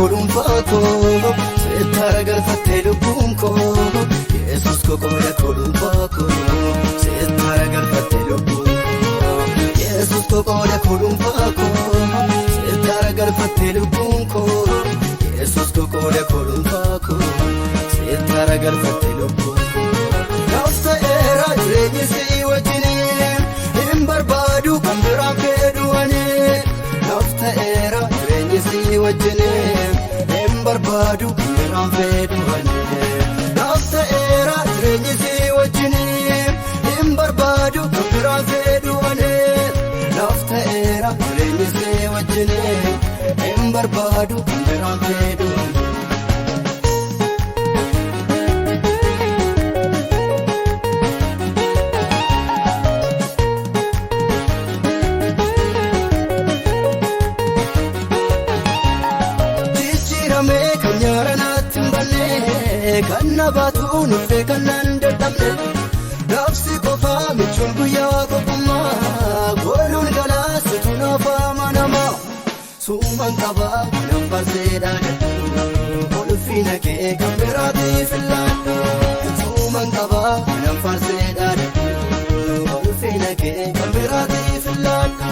kodum fako setara garfatte lubbuun koo Yesus ko qooda kodum fako setara garfatte lubbuun koo Yesus ko qooda kodum fako setara garfatte lubbuun koo Yesus ko qooda kodum fako setara garfatte lubbuun koo Nafsa era jireenyi si wajjini hin barbaadu kan biraan fedhu ani Nafsa era jireenyi si wajjini hin barbaadu kan biraan fedhu ani Nafsa era jireenyi si wajjini hin barbaadu kan biraan fedhu ani Nafsa era jireenyi si wajjini hin barbaadu kan biraan fedhu ani Kanna baatu nufe kannan dadhabne Nafsi qofa michuun guyyaa qophummaa Gooluun galaasitu nafa manama Suuman qaba kanan farseedha dadhu Olfina kee kan biraatiif ilaallu Suuman qaba kanan farseedha dadhu Olfina kee kan biraatiif ilaallu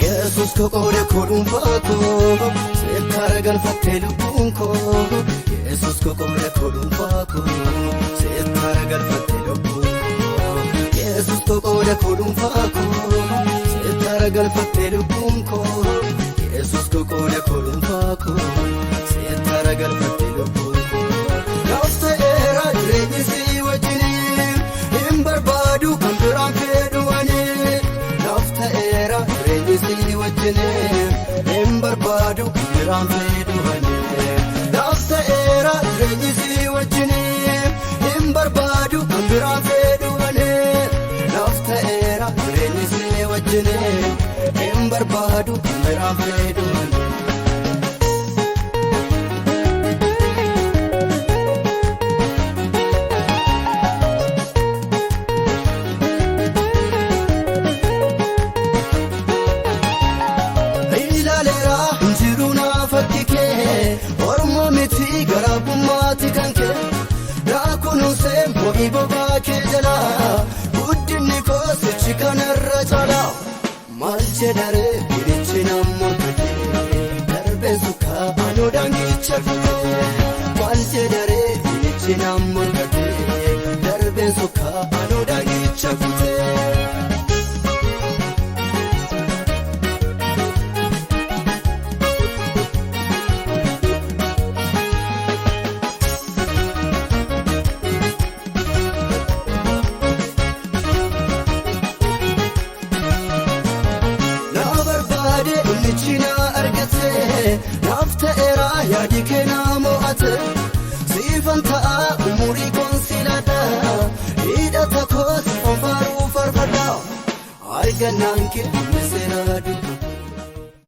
Yesus ko qooda kodum fako setara galfatte lubbuun koo Yesus ko qooda kodum fako setara galfatte lubbuun koo Yesus ko qooda kodum fako setara galfatte lubbuun koo Yesus ko qooda kodum fako setara galfatte lubbuun koo Nafsa era jireenyi si wajjini hin barbaadu kan biraan fedhu ani Nafsa era jireenyi si wajjini hin barbaadu kan biraan fedhu ani Nafsa era jireenyi si wajjini hin barbaadu kan biraan fedhu ani Nafsa era jireenyi si wajjini hin barbaadu kan biraan fedhu ani Garabummaati kan kee Raakunuusee moo'ii bobaa kee jala Guddinni koo sichi kanarra cala Maal jedhare hirichi nammoo ta'e Darbeen sukkaa anoo daangicha fite Maal jedhare hirichi nammoo ta'e Darbeen sukkaa anoo daangicha fite Nafta era yaadi keenaa mo'ate Siifan ta'a umurii konsiladha Hidhata koo siifan faaruu farfadha Argannaan kee seera dubbu